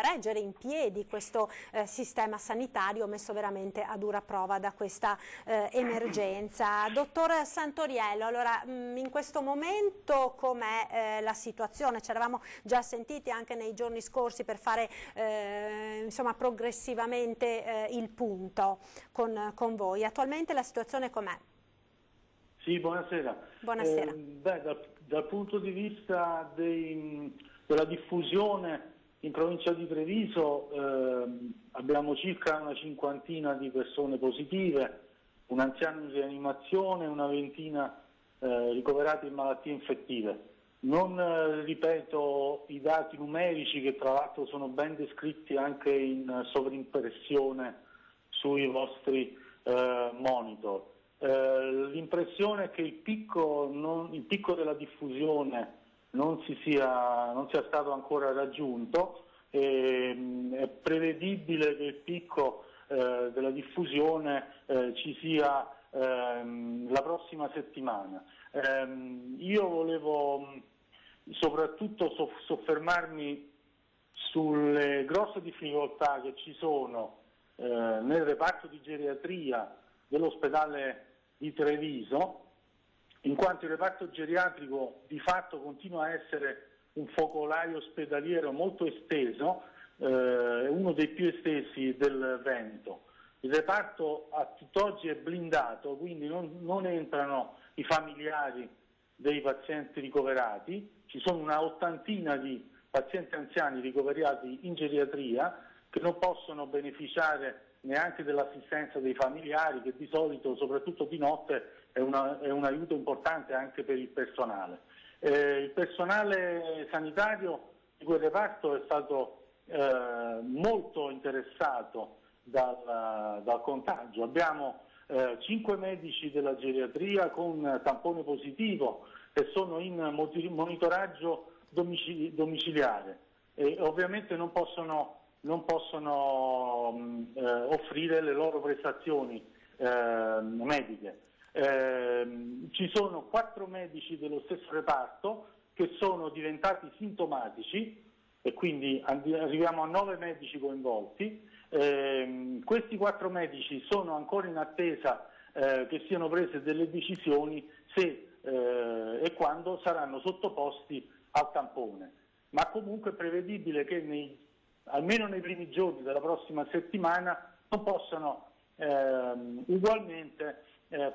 reggere in piedi questo sistema sanitario messo veramente a dura prova da questa emergenza. Dottor Santoriello, allora in questo momento com'è la situazione? Ci eravamo già sentiti anche nei giorni scorsi per fare insomma progressivamente il punto con voi. Attualmente la situazione com'è? Sì, buonasera. Buonasera. Dal punto di vista della diffusione in provincia di Treviso abbiamo circa una cinquantina di persone positive, un anziano in rianimazione, una ventina ricoverati in malattie infettive. Non ripeto i dati numerici che tra l'altro sono ben descritti anche in sovrimpressione sui vostri monitor. L'impressione è che il picco della diffusione non sia stato ancora raggiunto, è prevedibile che il picco della diffusione ci sia la prossima settimana. Io volevo soprattutto soffermarmi sulle grosse difficoltà che ci sono nel reparto di geriatria dell'ospedale di Treviso, in quanto il reparto geriatrico di fatto continua a essere un focolaio ospedaliero molto esteso, uno dei più estesi del Veneto. Il reparto a tutt'oggi è blindato, quindi non entrano i familiari dei pazienti ricoverati. Ci sono una ottantina di pazienti anziani ricoverati in geriatria che non possono beneficiare neanche dell'assistenza dei familiari, che di solito, soprattutto di notte, è un aiuto importante anche per il personale. Il personale sanitario di quel reparto è stato molto interessato dal contagio. Abbiamo 5 medici della geriatria con tampone positivo che sono in monitoraggio domiciliare e ovviamente non possono offrire le loro prestazioni mediche. Ci sono 4 medici dello stesso reparto che sono diventati sintomatici e quindi arriviamo a 9 medici coinvolti. Questi 4 medici sono ancora in attesa che siano prese delle decisioni se e quando saranno sottoposti al tampone, ma comunque è prevedibile che almeno nei primi giorni della prossima settimana non possano ugualmente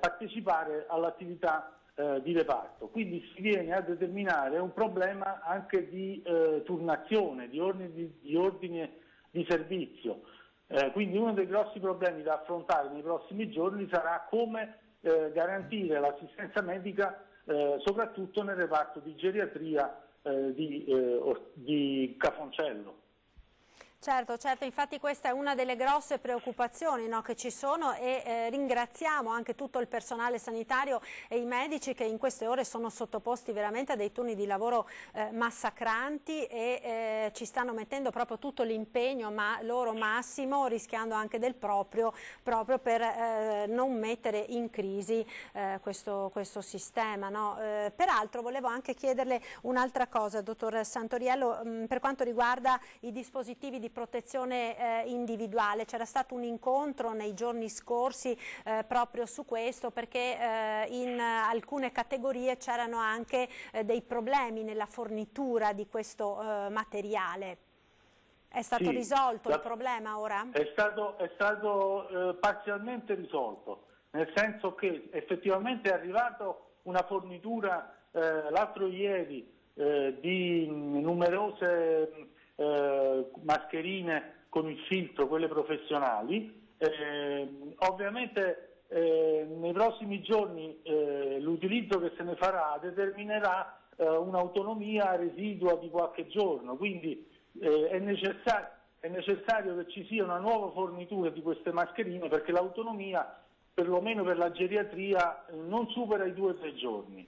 partecipare all'attività di reparto. Quindi si viene a determinare un problema anche di turnazione, di ordine di servizio. Quindi uno dei grossi problemi da affrontare nei prossimi giorni sarà come garantire l'assistenza medica soprattutto nel reparto di geriatria di Cafoncello. Certo, infatti questa è una delle grosse preoccupazioni, no, che ci sono e ringraziamo anche tutto il personale sanitario e i medici che in queste ore sono sottoposti veramente a dei turni di lavoro massacranti e ci stanno mettendo proprio tutto l'impegno loro massimo, rischiando anche del proprio per non mettere in crisi questo sistema. No? Peraltro volevo anche chiederle un'altra cosa, dottor Santoriello, per quanto riguarda i dispositivi di protezione individuale. C'era stato un incontro nei giorni scorsi proprio su questo, perché in alcune categorie c'erano anche dei problemi nella fornitura di questo materiale. È stato risolto il problema ora? È stato parzialmente risolto, nel senso che effettivamente è arrivata una fornitura l'altro ieri di numerose mascherine con il filtro, quelle professionali. Ovviamente nei prossimi giorni l'utilizzo che se ne farà determinerà un'autonomia residua di qualche giorno, quindi è necessario che ci sia una nuova fornitura di queste mascherine, perché l'autonomia, perlomeno per la geriatria, non supera i 2 o 3 giorni.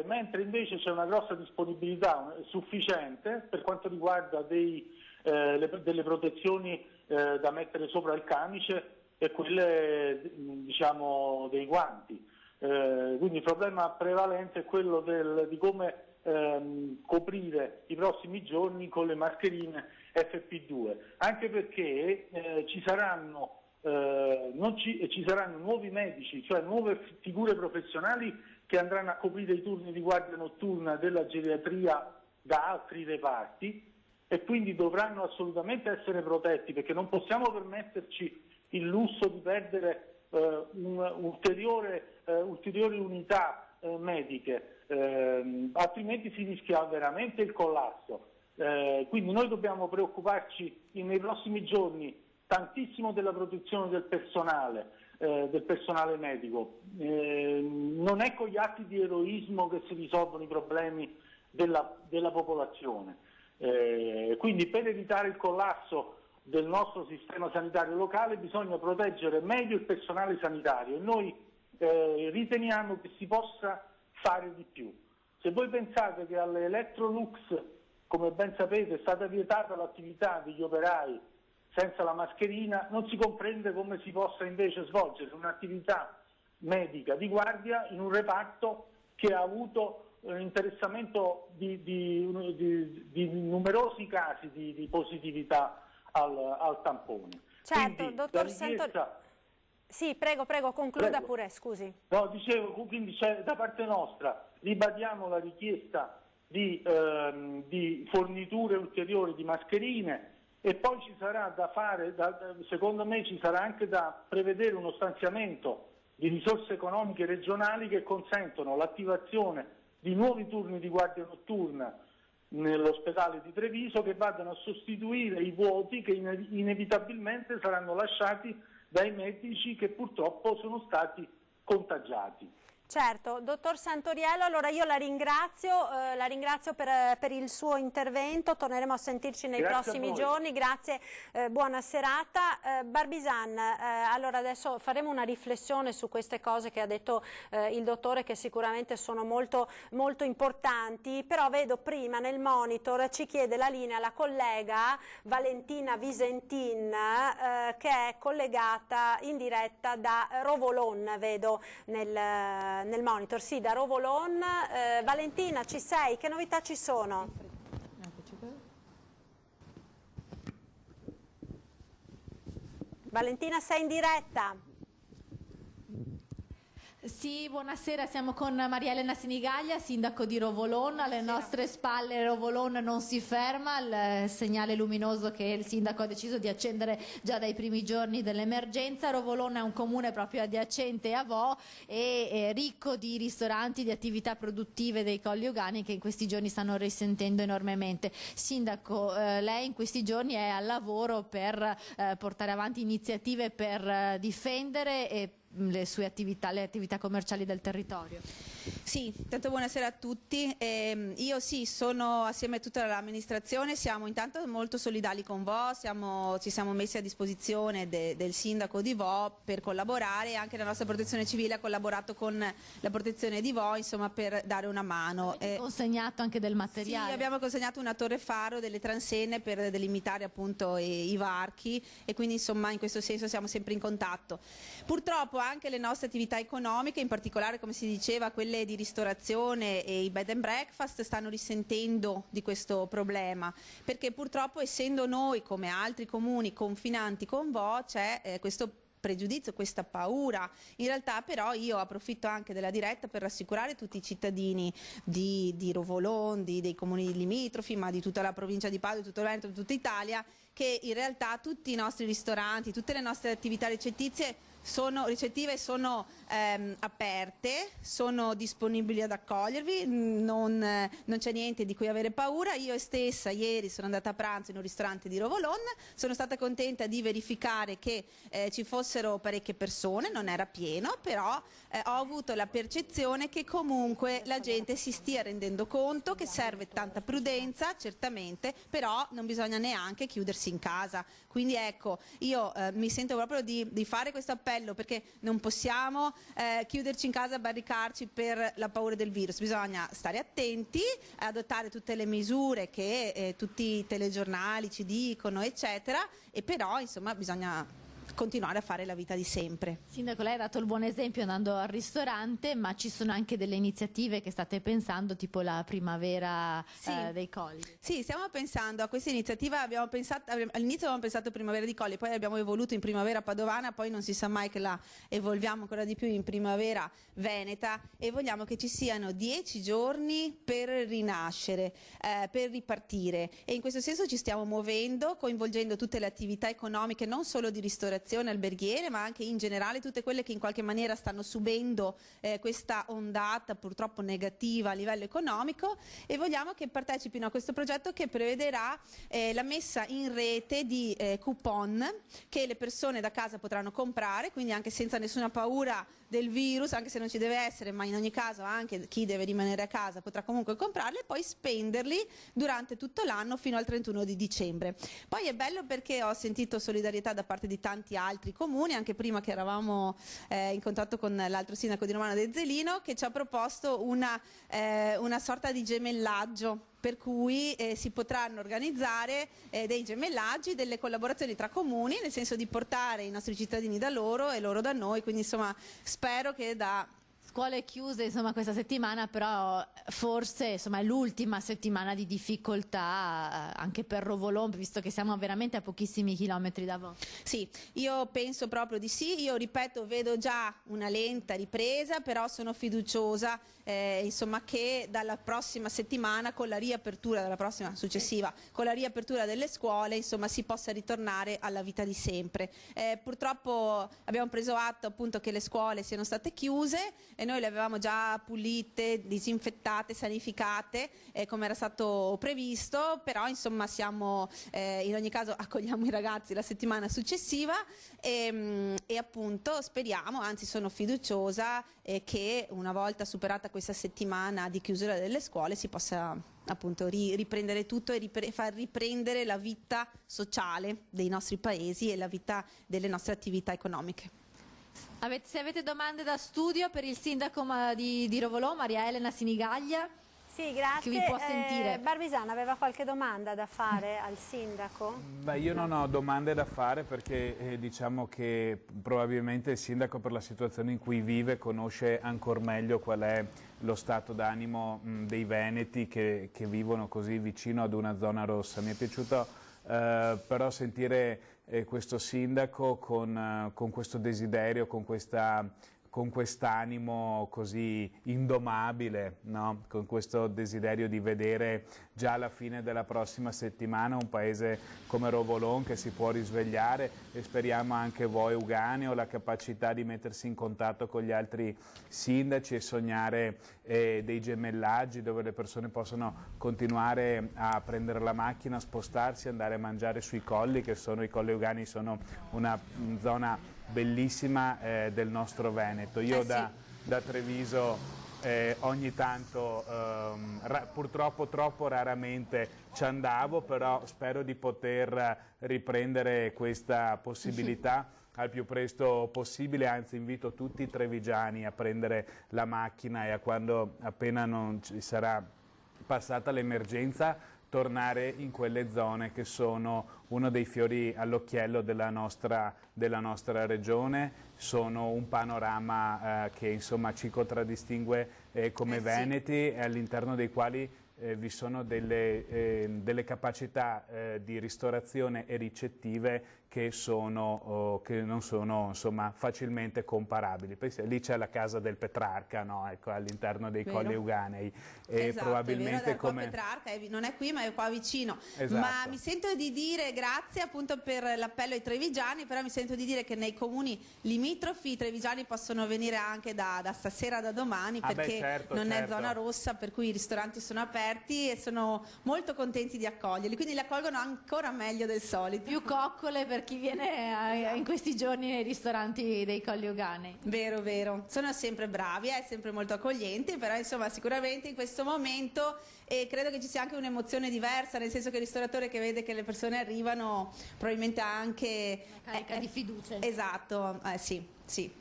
Mentre invece c'è una grossa disponibilità sufficiente per quanto riguarda delle protezioni da mettere sopra il camice e quelle diciamo dei guanti. Quindi il problema prevalente è quello di come coprire i prossimi giorni con le mascherine FP2, anche perché ci saranno nuovi medici, cioè nuove figure professionali che andranno a coprire i turni di guardia notturna della geriatria da altri reparti e quindi dovranno assolutamente essere protetti, perché non possiamo permetterci il lusso di perdere ulteriori unità mediche, altrimenti si rischia veramente il collasso. Quindi noi dobbiamo preoccuparci nei prossimi giorni tantissimo della protezione del personale medico. Non è con gli atti di eroismo che si risolvono i problemi della popolazione. Quindi per evitare il collasso del nostro sistema sanitario locale bisogna proteggere meglio il personale sanitario e noi riteniamo che si possa fare di più. Se voi pensate che alle Electrolux, come ben sapete, è stata vietata l'attività degli operai senza la mascherina, non si comprende come si possa invece svolgere un'attività medica di guardia in un reparto che ha avuto interessamento di numerosi casi di positività al tampone. Certo, quindi, dottor Santori. Sì, prego, concluda pure, scusi. No, dicevo, quindi da parte nostra ribadiamo la richiesta di forniture ulteriori di mascherine. E poi ci sarà da fare, secondo me ci sarà anche da prevedere uno stanziamento di risorse economiche regionali che consentono l'attivazione di nuovi turni di guardia notturna nell'ospedale di Treviso, che vadano a sostituire i vuoti che inevitabilmente saranno lasciati dai medici che purtroppo sono stati contagiati. Certo, dottor Santoriello, allora io la ringrazio per il suo intervento, torneremo a sentirci nei prossimi giorni, grazie, buona serata. Barbisan, allora adesso faremo una riflessione su queste cose che ha detto il dottore, che sicuramente sono molto, molto importanti, però vedo prima nel monitor ci chiede la linea la collega Valentina Visentin, che è collegata in diretta da Rovolon, vedo nel monitor, sì, da Rovolon. Valentina, ci sei? Che novità ci sono? Valentina, sei in diretta? Sì, buonasera, siamo con Maria Elena Sinigaglia, sindaco di Rovolon. Alle nostre spalle Rovolon non si ferma, il segnale luminoso che il sindaco ha deciso di accendere già dai primi giorni dell'emergenza. Rovolon è un comune proprio adiacente a Vo e ricco di ristoranti, di attività produttive dei Colli Euganei che in questi giorni stanno risentendo enormemente. Sindaco, lei in questi giorni è al lavoro per portare avanti iniziative per difendere le sue attività, le attività commerciali del territorio. Sì, tanto buonasera a tutti. Io sì, sono assieme a tutta l'amministrazione, siamo intanto molto solidali con Vo, ci siamo messi a disposizione del sindaco di Vo per collaborare, anche la nostra protezione civile ha collaborato con la protezione di Vo, insomma, per dare una mano. Avete consegnato anche del materiale? Sì, abbiamo consegnato una torre faro, delle transenne per delimitare appunto i varchi e quindi insomma in questo senso siamo sempre in contatto. Purtroppo anche le nostre attività economiche, in particolare come si diceva quelle di ristorazione e i bed and breakfast, stanno risentendo di questo problema, perché purtroppo essendo noi come altri comuni confinanti con Vo c'è questo pregiudizio, questa paura. In realtà però io approfitto anche della diretta per rassicurare tutti i cittadini di Rovolon, dei comuni limitrofi, ma di tutta la provincia di Padova, di tutto il Veneto, di tutta Italia, che in realtà tutti i nostri ristoranti, tutte le nostre attività ricettive sono aperte, sono disponibili ad accogliervi, non c'è niente di cui avere paura. Io stessa ieri sono andata a pranzo in un ristorante di Rovolon, sono stata contenta di verificare che ci fossero parecchie persone, non era pieno, però ho avuto la percezione che comunque la gente si stia rendendo conto che serve tanta prudenza, certamente, però non bisogna neanche chiudersi in casa. Quindi ecco, io mi sento proprio di fare questo appello, perché non possiamo chiuderci in casa, barricarci per la paura del virus. Bisogna stare attenti, adottare tutte le misure che tutti i telegiornali ci dicono, eccetera, e però insomma bisogna continuare a fare la vita di sempre. Sindaco, lei ha dato il buon esempio andando al ristorante, ma ci sono anche delle iniziative che state pensando, tipo la primavera dei Colli. Sì, stiamo pensando a questa iniziativa, all'inizio abbiamo pensato primavera di Colli, poi abbiamo evoluto in primavera padovana, poi non si sa mai che la evolviamo ancora di più in primavera veneta, e vogliamo che ci siano 10 giorni per rinascere, per ripartire, e in questo senso ci stiamo muovendo, coinvolgendo tutte le attività economiche, non solo di ristorazione alberghiere, ma anche in generale tutte quelle che in qualche maniera stanno subendo questa ondata purtroppo negativa a livello economico, e vogliamo che partecipino a questo progetto che prevederà la messa in rete di coupon che le persone da casa potranno comprare, quindi anche senza nessuna paura del virus, anche se non ci deve essere, ma in ogni caso anche chi deve rimanere a casa potrà comunque comprarli e poi spenderli durante tutto l'anno fino al 31 di dicembre. Poi è bello perché ho sentito solidarietà da parte di tanti altri comuni, anche prima che eravamo in contatto con l'altro sindaco di Romano De Zelino, che ci ha proposto una sorta di gemellaggio, per cui si potranno organizzare dei gemellaggi, delle collaborazioni tra comuni, nel senso di portare i nostri cittadini da loro e loro da noi, quindi insomma spero che da... Scuole chiuse insomma questa settimana, però forse insomma è l'ultima settimana di difficoltà anche per Rovolon, visto che siamo veramente a pochissimi chilometri da voi. Sì, io penso proprio di sì, io ripeto, vedo già una lenta ripresa, però sono fiduciosa insomma che dalla prossima settimana, con la riapertura della prossima successiva, con la riapertura delle scuole, insomma si possa ritornare alla vita di sempre. Purtroppo abbiamo preso atto appunto che le scuole siano state chiuse, e noi le avevamo già pulite, disinfettate, sanificate come era stato previsto, però insomma siamo in ogni caso accogliamo i ragazzi la settimana successiva e appunto speriamo, anzi sono fiduciosa che una volta superata questa settimana di chiusura delle scuole si possa appunto riprendere tutto e far riprendere la vita sociale dei nostri paesi e la vita delle nostre attività economiche. Se avete domande da studio per il sindaco di Rovolon, Maria Elena Sinigaglia, sì, grazie. Che vi può sentire. Barbisana aveva qualche domanda da fare al sindaco? Beh, io non ho domande da fare perché diciamo che probabilmente il sindaco, per la situazione in cui vive, conosce ancora meglio qual è lo stato d'animo dei veneti che vivono così vicino ad una zona rossa. Mi è piaciuto però sentire questo sindaco con questo desiderio, con quest'animo così indomabile, no? Con questo desiderio di vedere già alla fine della prossima settimana un paese come Rovolon che si può risvegliare, e speriamo anche voi Uganeo la capacità di mettersi in contatto con gli altri sindaci e sognare dei gemellaggi dove le persone possono continuare a prendere la macchina, spostarsi, andare a mangiare sui colli, che sono i colli Euganei, sono una zona bellissima del nostro Veneto. Io da Treviso ogni tanto, purtroppo troppo raramente ci andavo, però spero di poter riprendere questa possibilità al più presto possibile, anzi invito tutti i trevigiani a prendere la macchina e appena non ci sarà passata l'emergenza, tornare in quelle zone che sono uno dei fiori all'occhiello della nostra regione, sono un panorama che insomma ci contraddistingue come veneti, all'interno dei quali vi sono delle capacità di ristorazione e ricettive che non sono insomma, facilmente comparabili. Lì c'è la casa del Petrarca, no? Ecco, all'interno dei Colli Euganei. Esatto, probabilmente è vero, Petrarca non è qui ma è qua vicino. Esatto. Ma mi sento di dire, grazie appunto per l'appello ai trevigiani, però mi sento di dire che nei comuni limitrofi i trevigiani possono venire anche da stasera, da domani, perché certo, non è zona rossa, per cui i ristoranti sono aperti e sono molto contenti di accoglierli, quindi li accolgono ancora meglio del solito. Più coccole per chi viene in questi giorni nei ristoranti dei Colli Euganei. Vero, vero, sono sempre bravi, sempre molto accoglienti, però insomma sicuramente in questo momento credo che ci sia anche un'emozione diversa, nel senso che il ristoratore che vede che le persone arrivano probabilmente ha anche una carica di fiducia. Esatto, sì.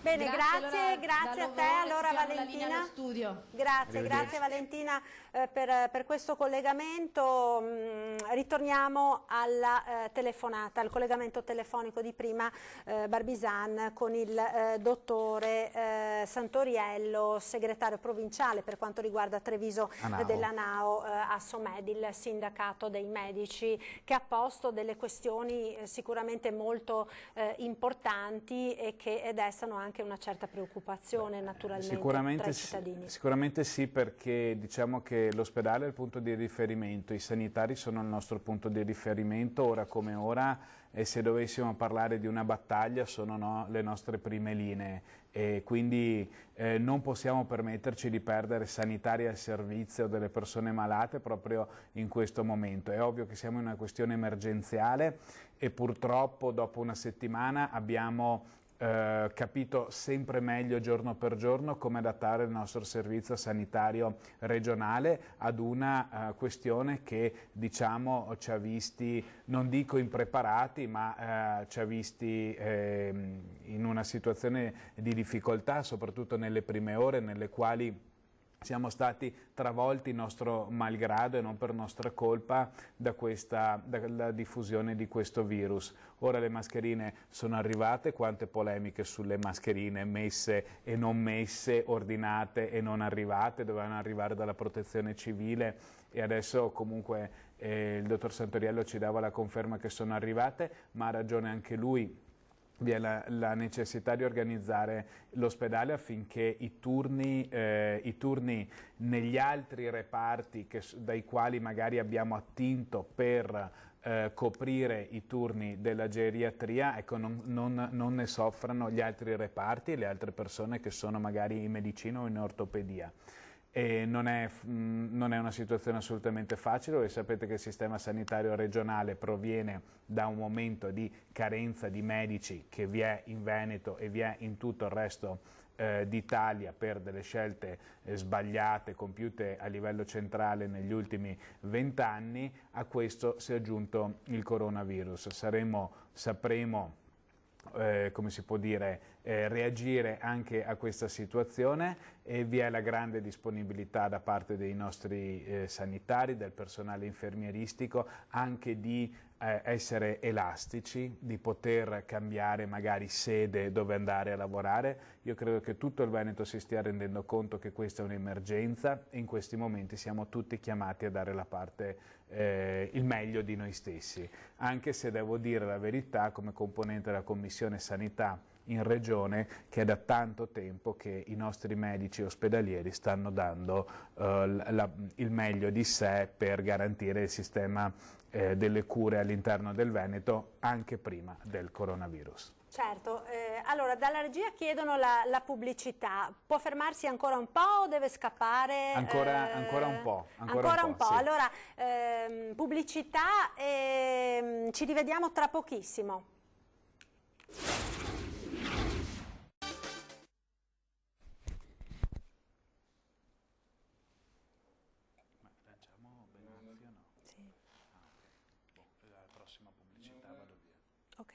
Bene, grazie a te allora Valentina. Studio. Grazie Valentina per questo collegamento. Ritorniamo alla telefonata, al collegamento telefonico di prima Barbisan con il dottore Santoriello, segretario provinciale per quanto riguarda Treviso della NAO Assomed, il sindacato dei medici, che ha posto delle questioni sicuramente molto importanti e che destano anche una certa preoccupazione naturalmente tra i cittadini. Sicuramente sì, perché diciamo che l'ospedale è il punto di riferimento, i sanitari sono il nostro punto di riferimento ora come ora, e se dovessimo parlare di una battaglia sono le nostre prime linee, e quindi non possiamo permetterci di perdere sanitari al servizio delle persone malate proprio in questo momento. È ovvio che siamo in una questione emergenziale e purtroppo dopo una settimana abbiamo capito sempre meglio giorno per giorno come adattare il nostro servizio sanitario regionale ad una questione che diciamo ci ha visti, non dico impreparati, ma ci ha visti in una situazione di difficoltà, soprattutto nelle prime ore nelle quali siamo stati travolti nostro malgrado e non per nostra colpa dalla diffusione di questo virus. Ora le mascherine sono arrivate, quante polemiche sulle mascherine messe e non messe, ordinate e non arrivate, dovevano arrivare dalla protezione civile e adesso comunque il dottor Santoriello ci dava la conferma che sono arrivate, ma ha ragione anche lui. Vi è la necessità di organizzare l'ospedale affinché i turni negli altri reparti dai quali magari abbiamo attinto per coprire i turni della geriatria, ecco, non ne soffrano gli altri reparti e le altre persone che sono magari in medicina o in ortopedia. E non è una situazione assolutamente facile, voi sapete che il sistema sanitario regionale proviene da un momento di carenza di medici che vi è in Veneto e vi è in tutto il resto d'Italia per delle scelte sbagliate compiute a livello centrale negli ultimi 20 anni, a questo si è aggiunto il coronavirus. Sapremo come si può dire, reagire anche a questa situazione e vi è la grande disponibilità da parte dei nostri sanitari, del personale infermieristico, anche di essere elastici, di poter cambiare magari sede dove andare a lavorare. Io credo che tutto il Veneto si stia rendendo conto che questa è un'emergenza e in questi momenti siamo tutti chiamati a dare la parte, il meglio di noi stessi, anche se devo dire la verità come componente della Commissione Sanità in Regione che è da tanto tempo che i nostri medici ospedalieri stanno dando il meglio di sé per garantire il sistema delle cure all'interno del Veneto anche prima del coronavirus. Certo, allora dalla regia chiedono la pubblicità, può fermarsi ancora un po' o deve scappare? Ancora un po'. Ancora un po', sì. Allora pubblicità e ci rivediamo tra pochissimo. Ma lanciamo Benazzi o no? Sì. Ah, ok. La prossima pubblicità vado via. Ok.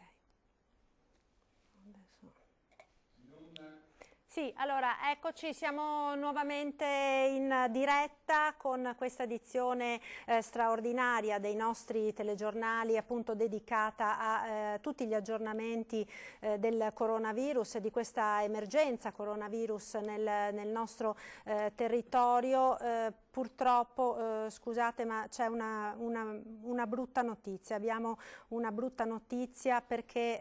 Sì, allora eccoci, siamo nuovamente in diretta con questa edizione straordinaria dei nostri telegiornali, appunto dedicata a tutti gli aggiornamenti del coronavirus, di questa emergenza coronavirus nel nostro territorio. Purtroppo, scusate, ma c'è una brutta notizia. Abbiamo una brutta notizia perché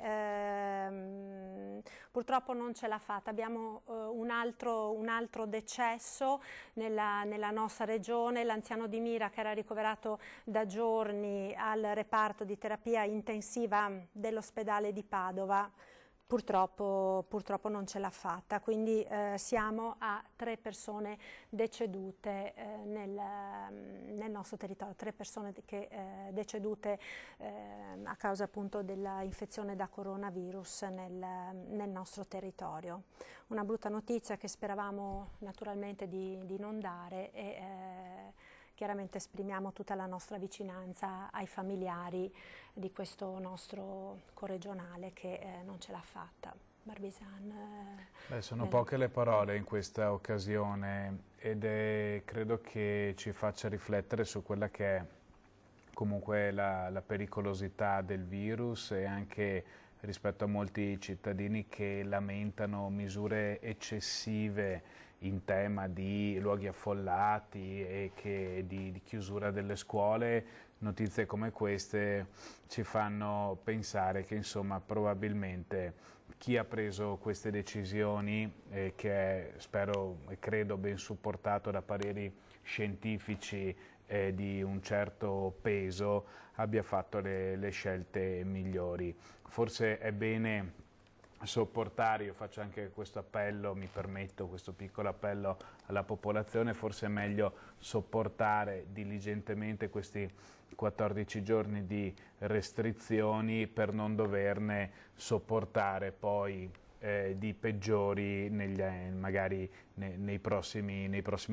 purtroppo non ce l'ha fatta. Abbiamo un altro decesso nella nostra regione, l'anziano di Mira che era ricoverato da giorni al reparto di terapia intensiva dell'ospedale di Padova. Purtroppo non ce l'ha fatta, quindi siamo a 3 persone decedute nel nostro territorio, 3 persone decedute a causa appunto dell'infezione da coronavirus nel nostro territorio. Una brutta notizia che speravamo naturalmente di non dare e chiaramente esprimiamo tutta la nostra vicinanza ai familiari di questo nostro corregionale che non ce l'ha fatta. Barbisan. Sono poche le parole in questa occasione ed credo che ci faccia riflettere su quella che è comunque la pericolosità del virus e anche rispetto a molti cittadini che lamentano misure eccessive in tema di luoghi affollati e di chiusura delle scuole. Notizie come queste ci fanno pensare che insomma probabilmente chi ha preso queste decisioni, che è, spero e credo ben supportato da pareri scientifici di un certo peso, abbia fatto le scelte migliori. Forse è bene sopportare, io faccio anche questo appello, mi permetto questo piccolo appello alla popolazione, forse è meglio sopportare diligentemente questi 14 giorni di restrizioni per non doverne sopportare poi di peggiori magari nei prossimi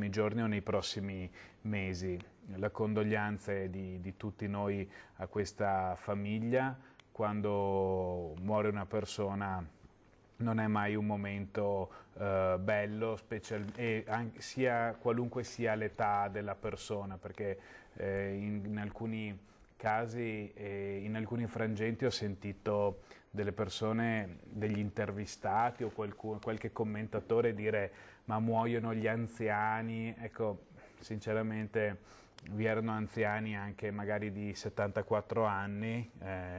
giorni o nei prossimi mesi. Le condoglianze di tutti noi a questa famiglia. Quando muore una persona non è mai un momento bello, sia qualunque sia l'età della persona, perché in alcuni casi, in alcuni frangenti ho sentito delle persone, degli intervistati o qualche commentatore dire ma muoiono gli anziani. Ecco, sinceramente vi erano anziani anche magari di 74 anni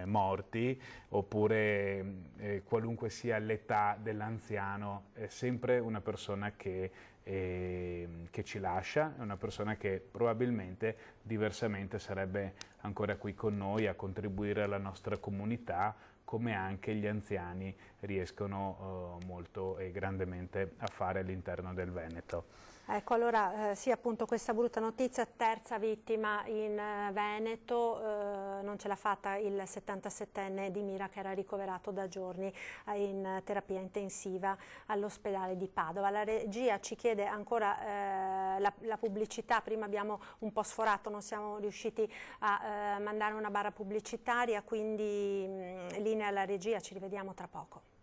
morti, oppure qualunque sia l'età dell'anziano, è sempre una persona che ci lascia, è una persona che probabilmente diversamente sarebbe ancora qui con noi a contribuire alla nostra comunità, come anche gli anziani riescono molto e grandemente a fare all'interno del Veneto. Ecco, allora sì, appunto questa brutta notizia, terza vittima in Veneto, non ce l'ha fatta il 77enne di Mira che era ricoverato da giorni in terapia intensiva all'ospedale di Padova. La regia ci chiede ancora la pubblicità, prima abbiamo un po' sforato, non siamo riusciti a mandare una barra pubblicitaria, quindi linea alla regia, ci rivediamo tra poco.